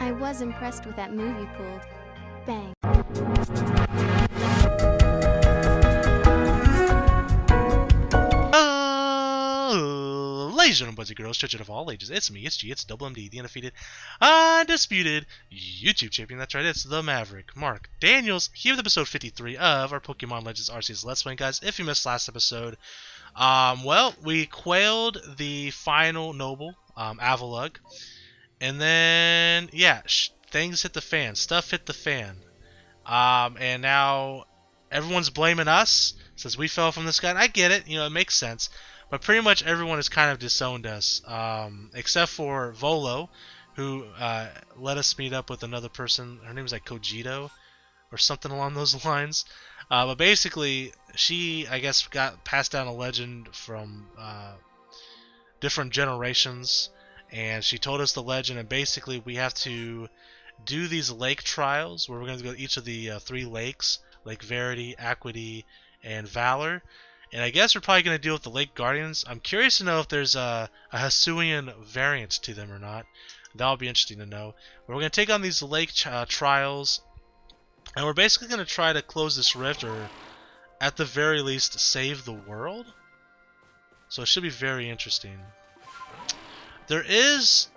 I was impressed with that move you pulled. Bang. Ladies and gentlemen, boys and girls, children of all ages, it's me, it's G, it's Double MD, the undefeated, undisputed YouTube champion. That's right, it's the Maverick, Mark Daniels, here with episode 53 of our Pokemon Legends Arceus Let's Play. Guys, if you missed last episode, well, we quailed the final Noble, Avalugg, and then, yeah, things hit the fan, stuff hit the fan, and now everyone's blaming us, since we fell from the sky. And I get it, it makes sense. But pretty much everyone has kind of disowned us, except for Volo, who let us meet up with another person. Her name is like Kojito, or something along those lines. But basically, she, I guess, got passed down a legend from different generations, and she told us the legend, and basically we have to do these lake trials, where we're going to go to each of the 3 lakes, Lake Verity, Aquity, and Valor. And I guess we're probably going to deal with the Lake Guardians. I'm curious to know if there's a Hisuian variant to them or not. That'll be interesting to know. But we're going to take on these lake trials, and we're basically going to try to close this rift, or at the very least save the world. So it should be very interesting. There is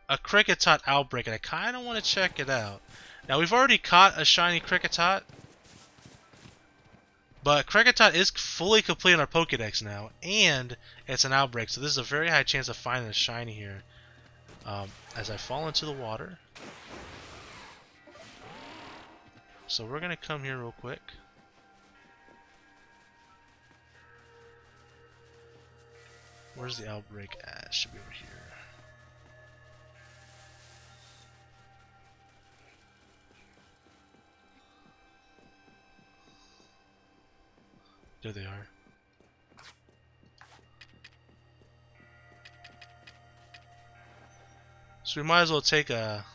a Kricketot outbreak, and I kind of want to check it out. Now, we've already caught a shiny Kricketot, but Kricketot is fully complete in our Pokedex now, and it's an outbreak, so this is a very high chance of finding a shiny here. As I fall into the water. So we're going to come here real quick. Where's the outbreak at? It should be over here. There they are. So we might as well take a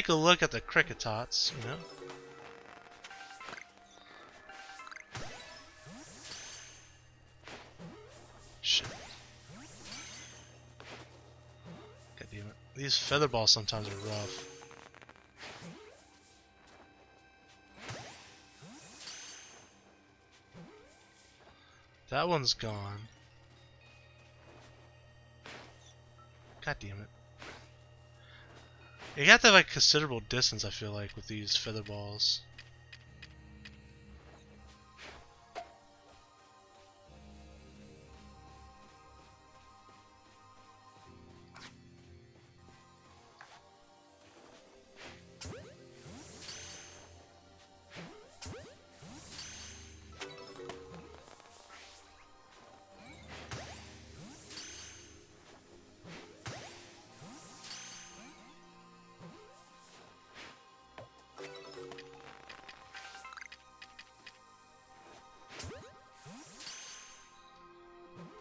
look at the Kricketots, Shit. God damn it. These feather balls sometimes are rough. That one's gone. God damn it. You have to have like considerable distance, I feel like, with these feather balls.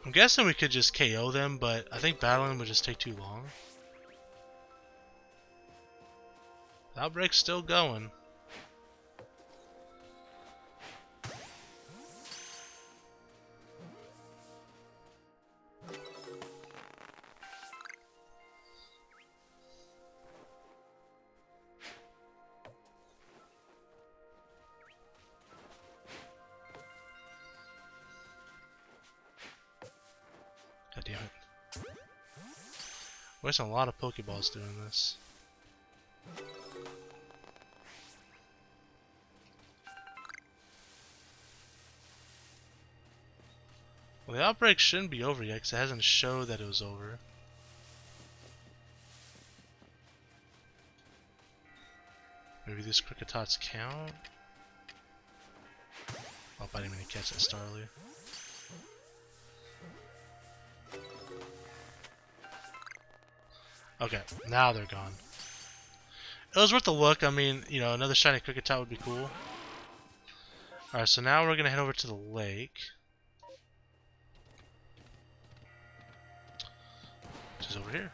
I'm guessing we could just KO them, but I think battling would just take too long. The outbreak's still going. God damn it. Wasting a lot of Pokeballs doing this. Well, the outbreak shouldn't be over yet, because it hasn't showed that it was over. Maybe these Kricketots count? Oh, I didn't mean to catch that Starly. Okay, now they're gone. It was worth a look. I mean, another shiny Kricketot would be cool. Alright, so now we're going to head over to the lake. Which is over here.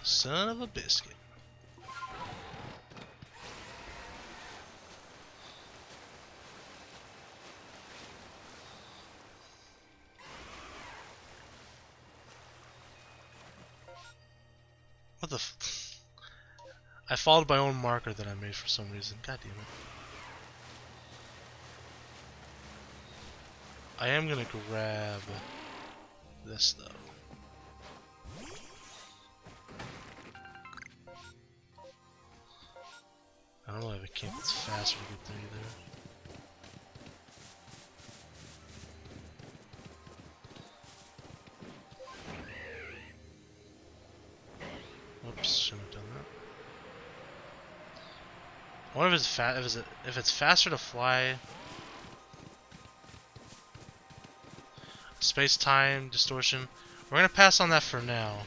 Son of a biscuit. What the f... I followed my own marker that I made for some reason. God damn it. I am gonna grab this though. I don't know if I can't. It's faster to get there either. Whoops, shouldn't have done that. I wonder if it's faster to fly. Space-time distortion. We're gonna pass on that for now.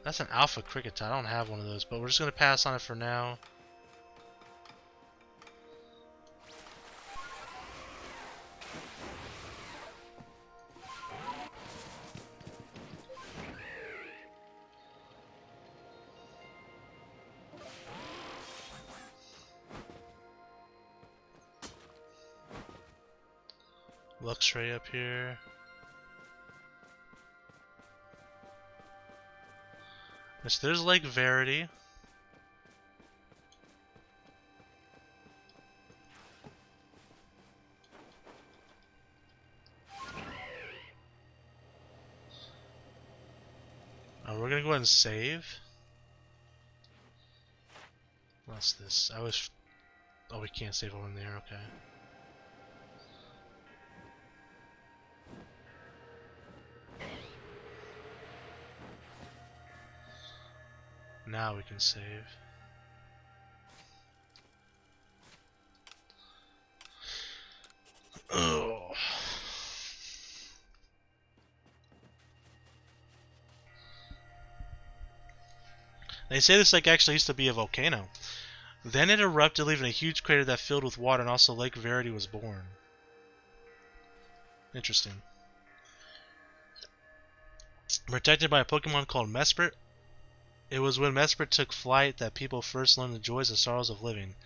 That's an alpha cricket. I don't have one of those, but we're just gonna pass on it for now. Luxray up here. So there's Lake Verity. We're gonna go ahead and save. What's this? Oh, we can't save over in there. Okay. Now we can save. Oh. They say this lake actually used to be a volcano. Then it erupted, leaving a huge crater that filled with water, and also Lake Verity was born. Interesting. Protected by a Pokemon called Mesprit. It was when Mesprit took flight that people first learned the joys and sorrows of living.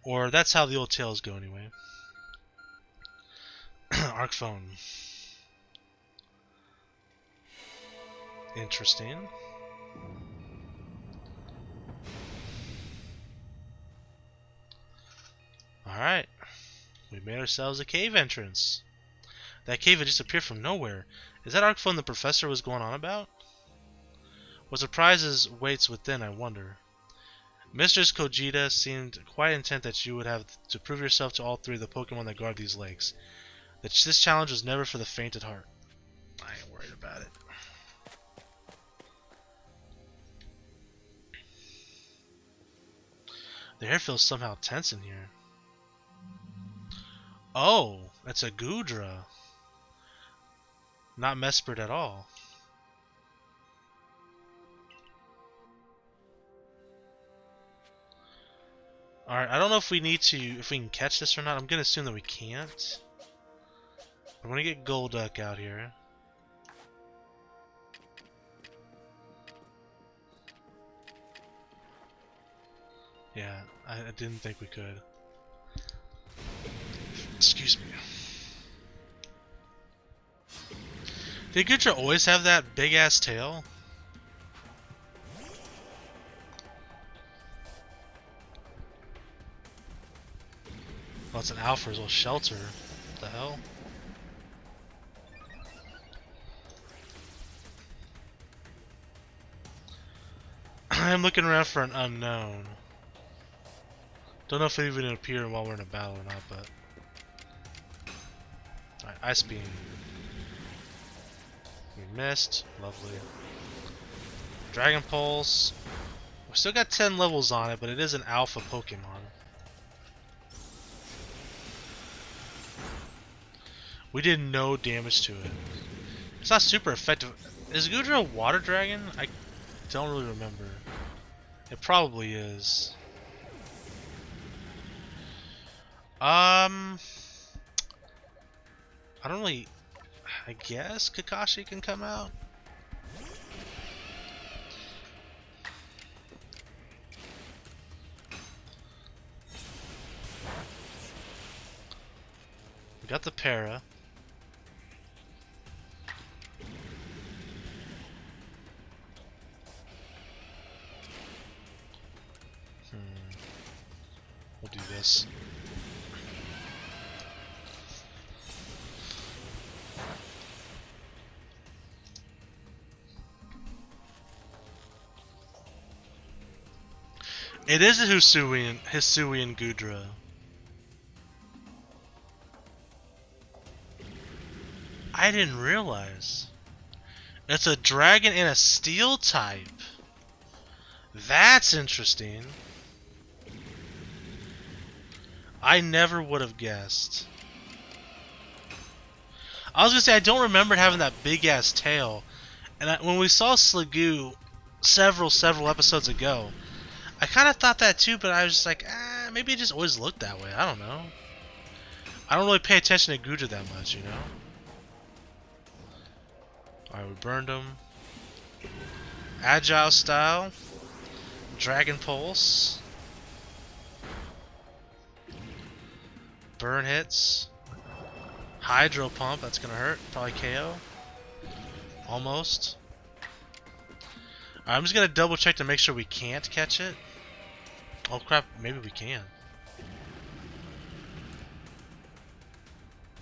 Or that's how the old tales go anyway. Arc phone. Interesting. Alright. We made ourselves a cave entrance. That cave had just appeared from nowhere. Is that Arc phone the professor was going on about? What surprises waits within, I wonder. Mistress Kojita seemed quite intent that you would have to prove yourself to all three of the Pokemon that guard these lakes. That this challenge was never for the faint at heart. I ain't worried about it. The air feels somehow tense in here. Oh, it's a Goodra. Not Mesprit at all. Alright, I don't know if we can catch this or not. I'm gonna assume that we can't. I'm gonna get Golduck out here. Yeah, I didn't think we could. Excuse me. Did Goodra always have that big ass tail? Oh, it's an alpha as well. Shelter. What the hell? I'm looking around for an unknown. Don't know if it even appeared while we're in a battle or not, but... Alright, Ice Beam. We missed. Lovely. Dragon Pulse. We still got 10 levels on it, but it is an alpha Pokemon. We did no damage to it. It's not super effective. Is Goodra a water dragon? I don't really remember. It probably is. I don't really... I guess Kakashi can come out? We got the para. We'll do this. It is a Hisuian Gudra. I didn't realize. It's a dragon and a steel type. That's interesting. I never would have guessed. I was gonna say I don't remember it having that big ass tail, and when we saw Sliggoo several episodes ago, I kind of thought that too, but I was just like, maybe it just always looked that way. I don't know. I don't really pay attention to Gudra that much, you know. All right, we burned him. Agile style, Dragon Pulse. Burn hits. Hydro Pump, that's gonna hurt. Probably KO. Almost. Alright, I'm just gonna double check to make sure we can't catch it. Oh crap, maybe we can.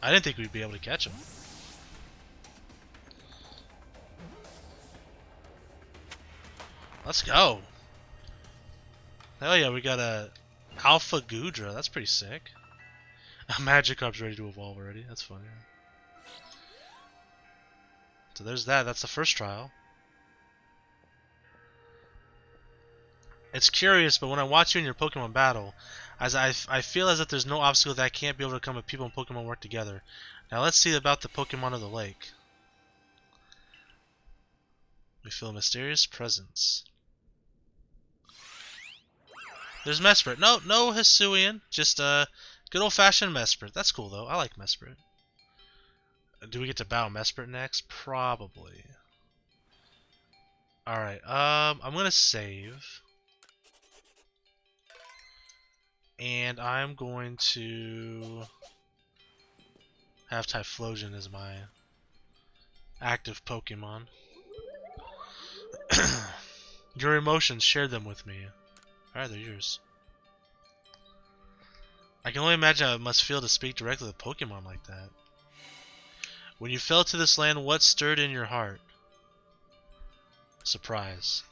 I didn't think we'd be able to catch him. Let's go. Hell yeah, we got a Alpha Gudra. That's pretty sick. Magikarp's ready to evolve already. That's funny. So there's that. That's the first trial. It's curious, but when I watch you in your Pokemon battle, I feel as if there's no obstacle that can't be overcome if people in Pokemon work together. Now let's see about the Pokemon of the lake. We feel a mysterious presence. There's Mesprit. No Hisuian. Just good old-fashioned Mesprit. That's cool though. I like Mesprit. Do we get to battle Mesprit next? Probably. All right. I'm gonna save. And I'm going to have Typhlosion as my active Pokemon. Your emotions, share them with me. Alright, they're yours. I can only imagine how it must feel to speak directly to Pokemon like that. When you fell to this land, what stirred in your heart? Surprise.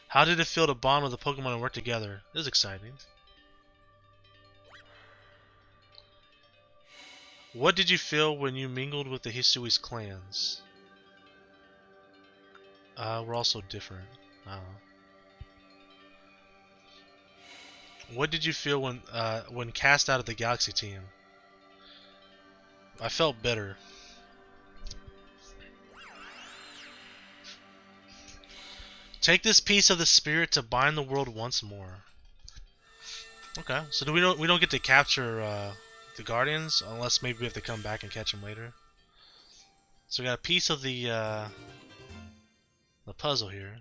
How did it feel to bond with the Pokemon and work together? It was exciting. What did you feel when you mingled with the Hisui's clans? We're also different. I don't know. What did you feel when cast out of the Galaxy team? I felt bitter. Take this piece of the spirit to bind the world once more. Okay, so we don't get to capture the Guardians unless maybe we have to come back and catch them later. So we got a piece of the puzzle here.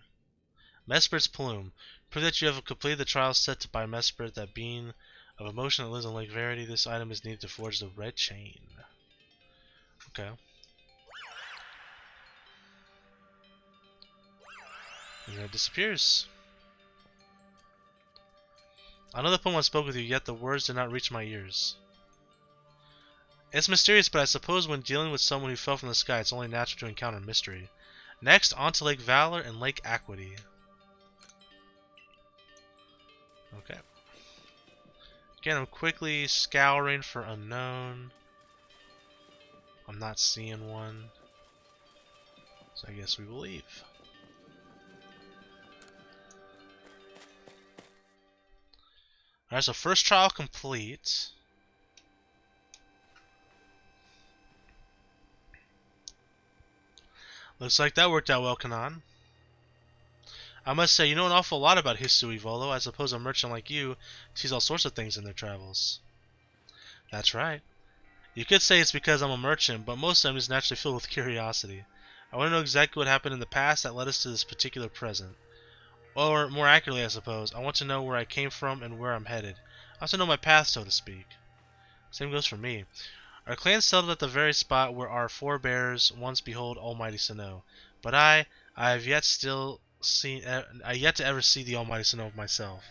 Mesprit's plume. Prove that you have completed the trial set by Mesprit, that being of emotion that lives in Lake Verity. This item is needed to forge the red chain. Okay. And then it disappears. Another Pokemon spoke with you, yet the words did not reach my ears. It's mysterious, but I suppose when dealing with someone who fell from the sky, it's only natural to encounter mystery. Next, on to Lake Valor and Lake Aquity. Okay. Again, I'm quickly scouring for unknown. I'm not seeing one. So I guess we will leave. Alright, so first trial complete. Looks like that worked out well, Kanan. I must say, you know an awful lot about Hisui, Volo. I suppose a merchant like you sees all sorts of things in their travels. That's right. You could say it's because I'm a merchant, but most of them is naturally filled with curiosity. I want to know exactly what happened in the past that led us to this particular present. Or more accurately, I suppose, I want to know where I came from and where I'm headed. I want to know my path, so to speak. Same goes for me. Our clan settled at the very spot where our forebears once beheld Almighty Sinnoh. But I have yet to ever see the Almighty Sinnoh myself.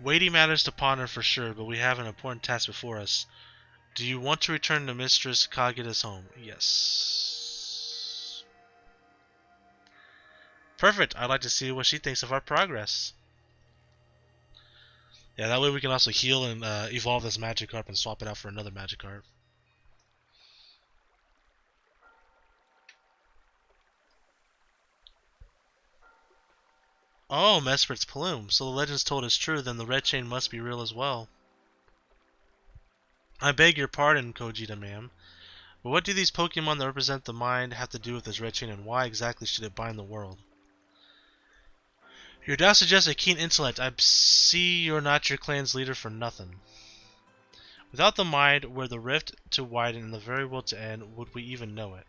Weighty matters to ponder for sure, but we have an important task before us. Do you want to return to Mistress Kagita's home? Yes. Perfect. I'd like to see what she thinks of our progress. Yeah, that way we can also heal and evolve this Magikarp and swap it out for another Magikarp. Oh, Mesprit's plume. So the legends told is true, then the red chain must be real as well. I beg your pardon, Kojita ma'am. But what do these Pokemon that represent the mind have to do with this red chain, and why exactly should it bind the world? Your doubt suggests a keen intellect. I see you're not your clan's leader for nothing. Without the mind, were the rift to widen and the very world to end, would we even know it?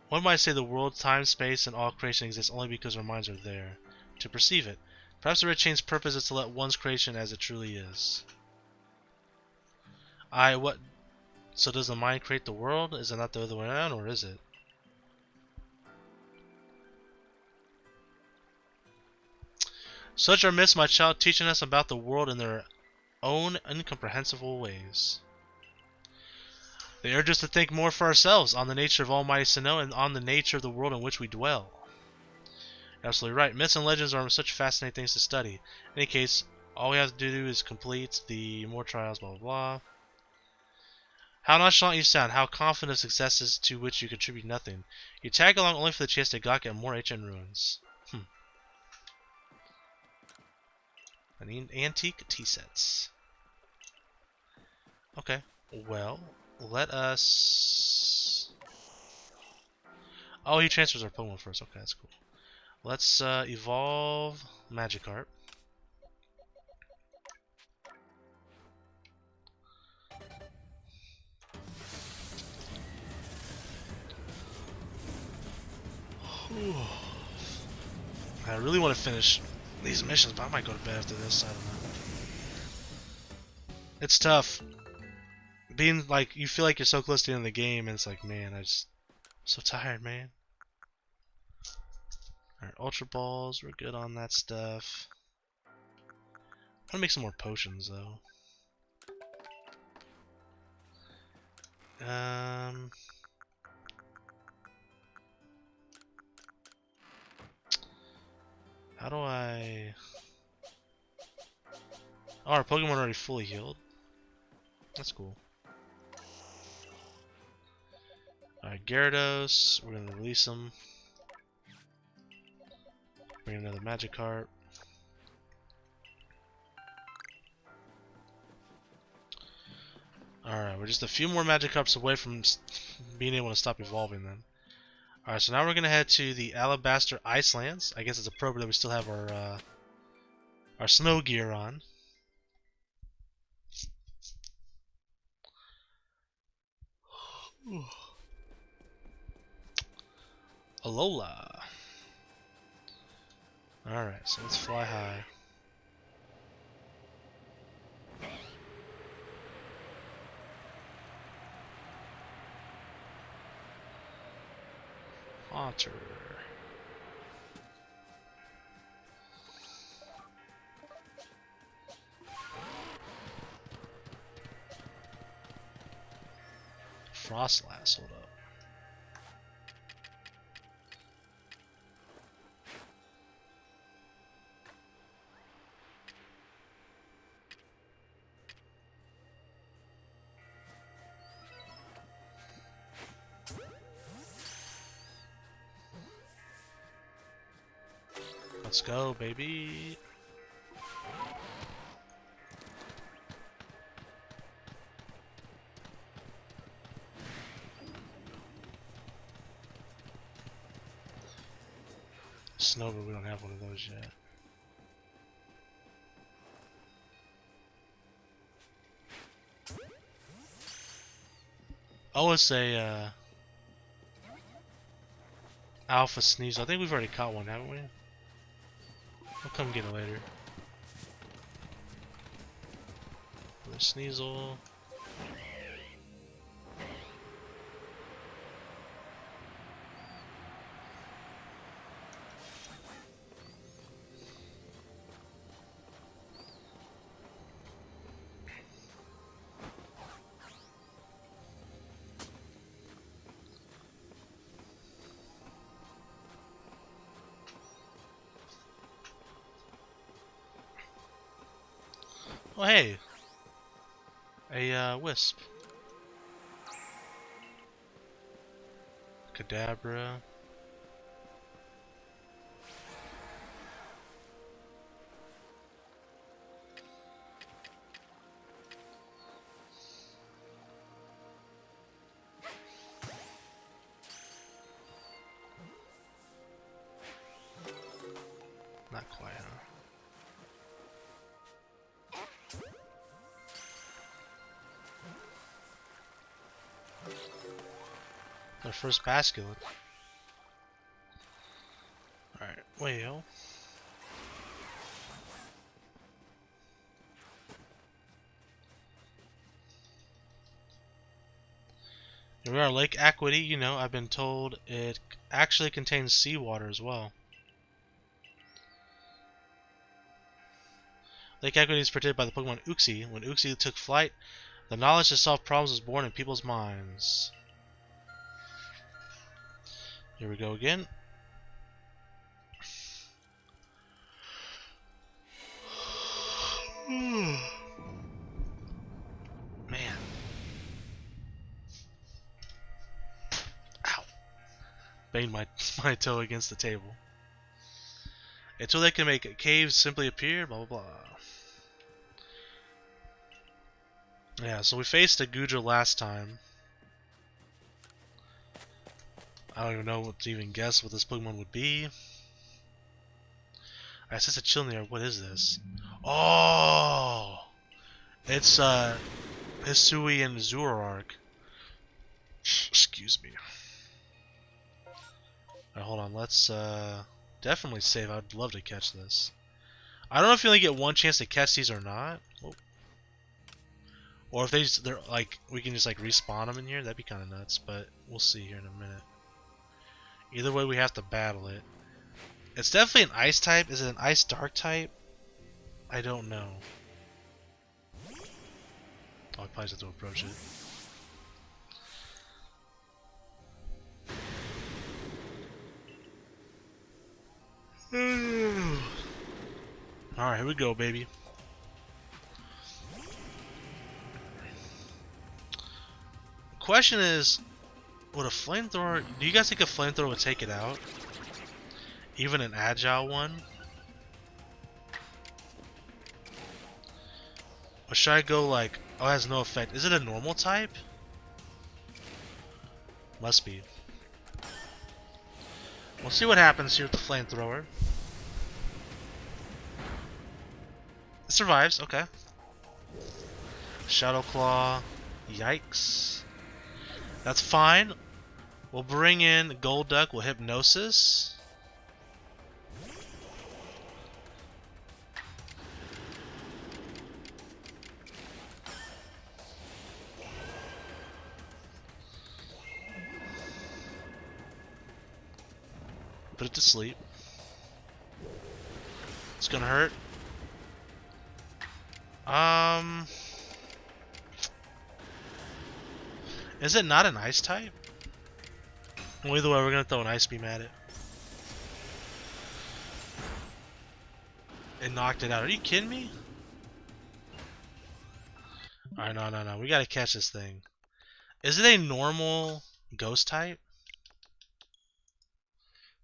One might say the world, time, space, and all creation exists only because our minds are there to perceive it. Perhaps the red chain's purpose is to let one's creation as it truly is. What? So does the mind create the world? Is it not the other way around, or is it? Such are myths, my child, teaching us about the world in their own incomprehensible ways. They urge us to think more for ourselves on the nature of Almighty Sinnoh and on the nature of the world in which we dwell. You're absolutely right. Myths and legends are such fascinating things to study. In any case, all we have to do is complete the more trials, blah blah blah. How nonchalant you sound, how confident of successes to which you contribute nothing. You tag along only for the chance to gawk at more ancient ruins. I need antique tea sets. Okay, well, let us... Oh, he transfers our Pokemon first. Okay, that's cool. Let's evolve Magikarp. I really want to finish these missions, but I might go to bed after this. I don't know. It's tough. Being like, you feel like you're so close to the end of the game, and it's like, man, I'm so tired, man. Alright, Ultra Balls, we're good on that stuff. I'm gonna make some more potions, though. How do I... Oh, our Pokemon are already fully healed. That's cool. Alright, Gyarados, we're gonna release him. Bring another Magikarp. Alright, we're just a few more Magikarps away from being able to stop evolving them. Alright, so now we're gonna head to the Alabaster Icelands. I guess it's appropriate that we still have our snow gear on. Alola. Alright, so let's fly high. Haunter. Frostlass, hold up. Let's go, baby. Snow, but we don't have one of those yet. Oh, it's a Alpha Sneasel. I think we've already caught one, haven't we? We'll come get it later. The Sneasel. Oh hey, a wisp. Kadabra. Not quite, huh? Our first basculate. Alright, well. Here we are, Lake Equity. You know, I've been told it actually contains seawater as well. Lake Equity is protected by the Pokemon Uxie. When Uxie took flight, the knowledge to solve problems was born in people's minds. Here we go again. Man. Ow. Banged my toe against the table. Until they can make caves simply appear, blah blah blah. Yeah, so we faced a Goodra last time. I don't even know what to even guess what this Pokemon would be. I sense a chill in the air. What is this? Oh! It's Hisui and Zoroark. Excuse me. Alright, hold on. Let's definitely save. I'd love to catch this. I don't know if you only get one chance to catch these or not. Oh. Or if they're like we can just like respawn them in here. That'd be kind of nuts. But we'll see here in a minute. Either way, we have to battle it. It's definitely an ice type. Is it an ice dark type? I don't know. Oh, I probably just have to approach it. Alright, here we go, baby. Question is, would a flamethrower... Do you guys think a flamethrower would take it out? Even an agile one? Or should I go like... Oh, it has no effect. Is it a normal type? Must be. We'll see what happens here with the flamethrower. It survives, okay. Shadow Claw. Yikes. That's fine. We'll bring in Golduck. We'll Hypnosis. Put it to sleep. It's gonna hurt. Is it not an ice type? Well, either way, we're gonna throw an ice beam at it. It knocked it out. Are you kidding me? Alright, no. We gotta catch this thing. Is it a normal ghost type?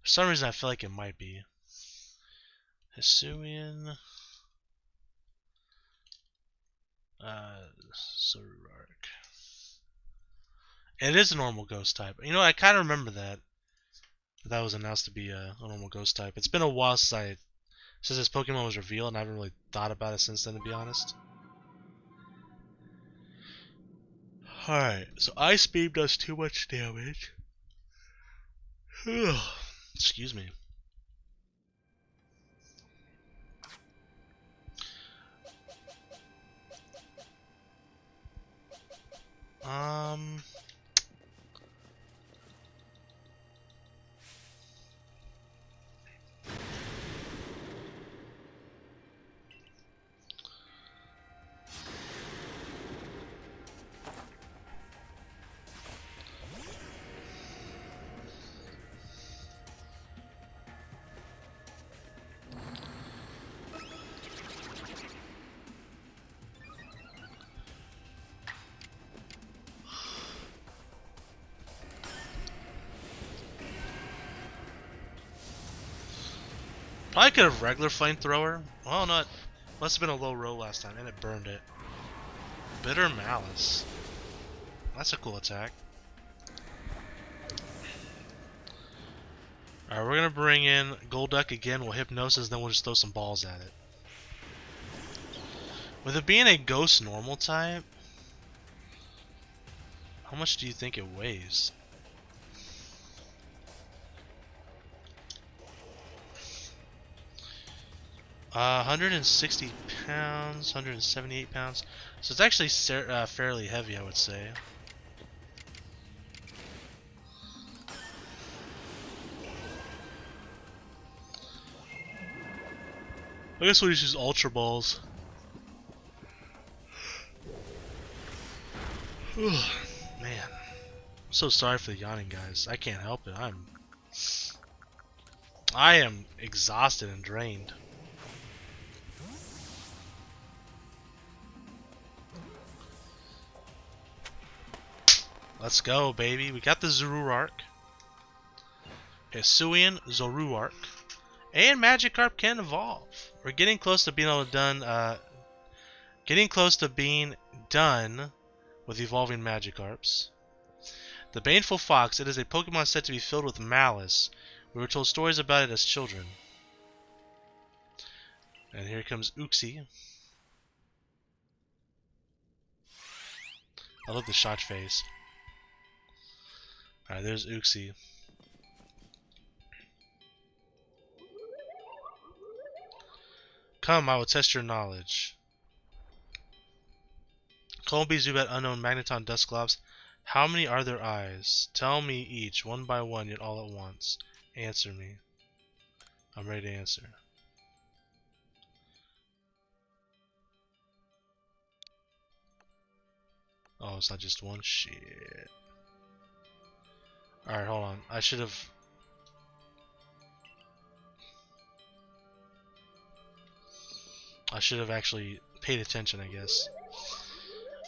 For some reason, I feel like it might be. Hisuian. Zoroark. It is a normal ghost type. You know, I kind of remember that. That was announced to be a normal ghost type. It's been a while since this Pokemon was revealed, and I haven't really thought about it since then, to be honest. Alright, so Ice Beam does too much damage. Excuse me. Um. Probably could have regular flamethrower. Well, not. Must have been a low roll last time, and it burned it. Bitter Malice. That's a cool attack. Alright, we're gonna bring in Golduck again. We'll Hypnosis, then we'll just throw some balls at it. With it being a ghost normal type, how much do you think it weighs? Uh, 160 pounds, 178 pounds. So it's actually fairly heavy, I would say. I guess we'll just use Ultra Balls. Man, I'm so sorry for the yawning, guys. I can't help it. I am exhausted and drained. Let's go, baby. We got the Zoroark. Hisuian Zoroark. And Magikarp can evolve. We're getting close to being done with evolving Magikarps. The Baneful Fox. It is a Pokemon said to be filled with malice. We were told stories about it as children. And here comes Uxie. I love the shot face. Alright, there's Uxie. Come, I will test your knowledge. Colby, Zubat, Unknown, Magneton, Dusclops. How many are their eyes? Tell me each, one by one, yet all at once. Answer me. I'm ready to answer. Oh, it's not just one? Shit. Alright, hold on. I should have actually paid attention, I guess.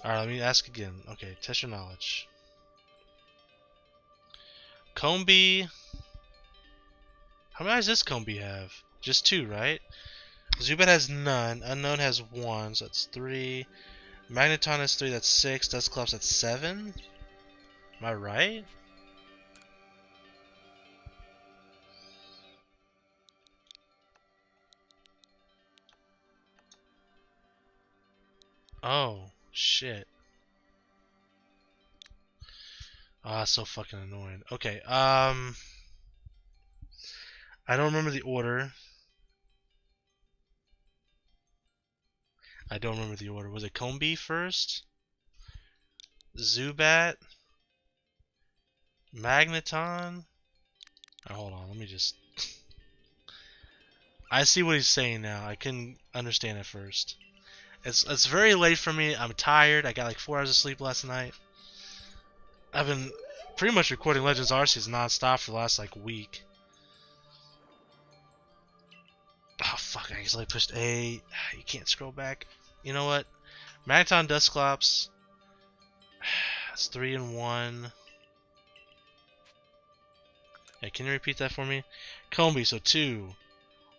Alright, let me ask again. Okay, test your knowledge. Combi. How many eyes does Combi have? Just 2, right? Zubat has none. Unknown has 1, so that's 3. Magneton has 3, that's 6. Dusclops, that's 7. Am I right? Oh, shit. Ah, that's so fucking annoying. Okay, I don't remember the order. Was it Combi first? Zubat? Magneton? Oh, hold on, let me just... I see what he's saying now. I couldn't understand at first. It's very late for me. I'm tired. I got like 4 hours of sleep last night. I've been pretty much recording Legends Arceus non-stop for the last like week. Oh fuck, I accidentally pushed A. You can't scroll back. You know what? Magneton Dusclops. That's 3 and 1. Hey, can you repeat that for me? Combi, so 2.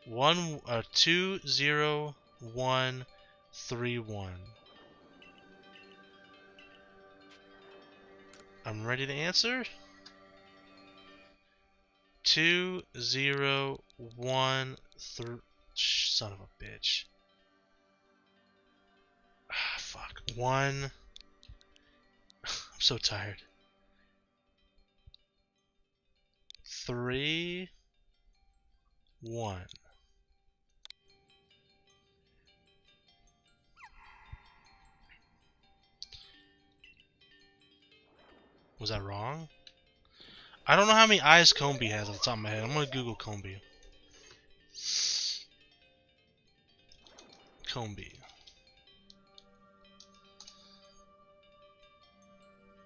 2, 0, 1, 3, 1. I'm ready to answer. 2, 0, 1, 3. Son of a bitch. Ah, fuck. 1. I'm so tired. 3. 1. Was that wrong? I don't know how many eyes Combi has off the top of my head. I'm gonna Google Combi. Combi.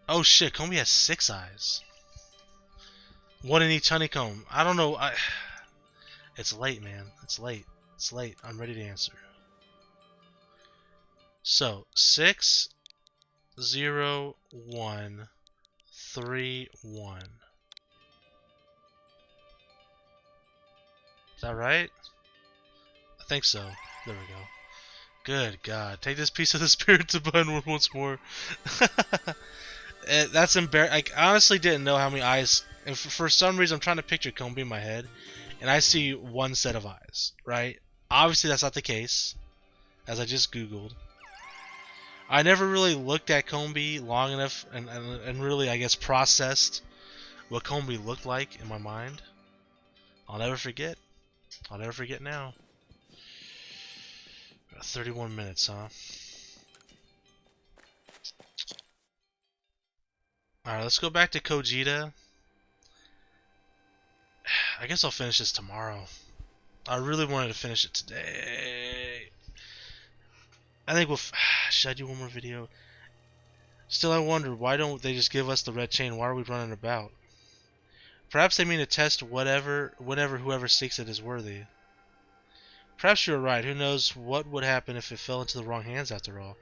Oh shit, Combi has 6 eyes. 1 in each honeycomb. I don't know. It's late, man. It's late. It's late. I'm ready to answer. So 6, 0, 1, 3, 1. Is that right? I think so. There we go. Good God. Take this piece of the spirit to Bun once more. That's embarrassing. I honestly didn't know how many eyes. And for some reason, I'm trying to picture Combi in my head. And I see 1 set of eyes. Right? Obviously, that's not the case. As I just Googled. I never really looked at Combi long enough and really, I guess, processed what Combi looked like in my mind. I'll never forget. I'll never forget now. 31 minutes, huh? Alright, let's go back to Kojita. I guess I'll finish this tomorrow. I really wanted to finish it today. I think we'll... Should I do one more video? Still, I wonder, why don't they just give us the red chain? Why are we running about? Perhaps they mean to test whenever whoever seeks it is worthy. Perhaps you're right. Who knows what would happen if it fell into the wrong hands after all.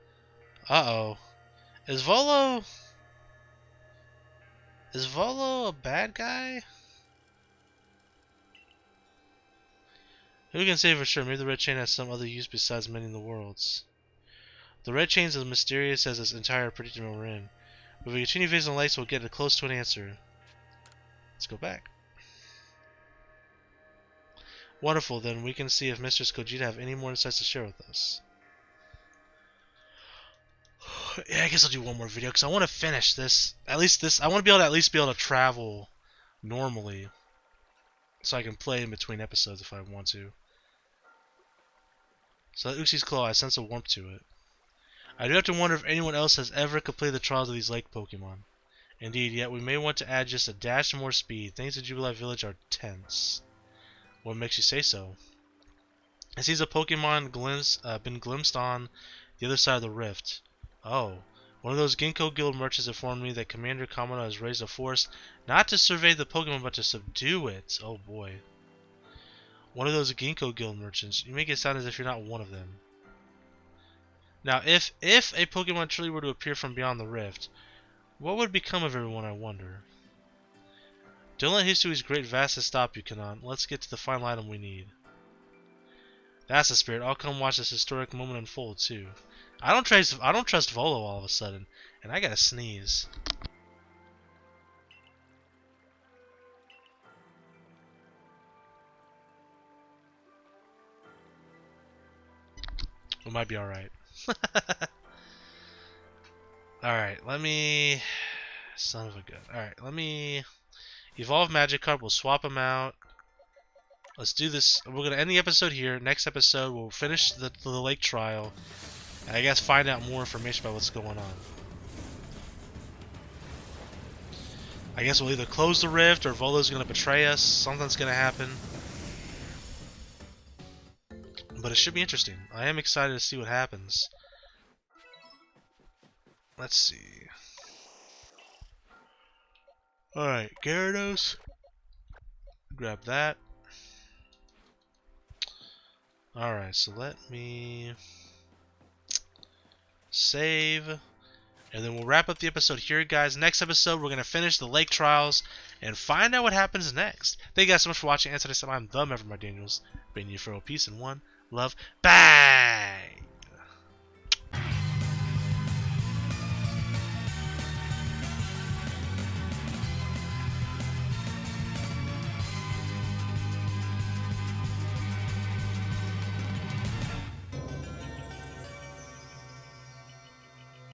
Uh-oh. Is Volo a bad guy? Who can say for sure? Maybe the red chain has some other use besides mending the worlds. The red chain is as mysterious as this entire predicament we're in. But if we continue facing the lights, we'll get close to an answer. Let's go back. Wonderful, then we can see if Mistress Kojita have any more insights to share with us. Yeah, I guess I'll do one more video because I want to finish this. At least this, I want to be able to at least be able to travel normally, so I can play in between episodes if I want to. So that Uxi's claw, I sense a warmth to it. I do have to wonder if anyone else has ever completed the trials of these lake Pokemon. Indeed, yet we may want to add just a dash more speed. Things at Jubilee Village are tense. What makes you say so? It seems a Pokemon been glimpsed on the other side of the rift. Oh, one of those Ginkgo Guild merchants informed me that Commander Kamado has raised a force not to survey the Pokemon but to subdue it. Oh boy. One of those Ginkgo Guild merchants. You make it sound as if you're not one of them. Now, if a Pokemon truly were to appear from beyond the rift, what would become of everyone, I wonder? Don't let Hisui's great vastness stop you, Kanon. Let's get to the final item we need. That's the spirit. I'll come watch this historic moment unfold, too. I don't trust Volo all of a sudden, and I gotta sneeze. We might be alright. Alright, let me... Son of a gun. Alright, let me... Evolve Magikarp, we'll swap them out. Let's do this. We're going to end the episode here. Next episode, we'll finish the lake trial. And I guess find out more information about what's going on. I guess we'll either close the rift or Volo's going to betray us. Something's going to happen. But it should be interesting. I am excited to see what happens. Let's see. Alright, Gyarados. Grab that. Alright, so let me save. And then we'll wrap up the episode here, guys. Next episode, we're going to finish the lake trials and find out what happens next. Thank you guys so much for watching. And today, I'm the Daniels. Bidding you farewell, peace, and one love. Bye!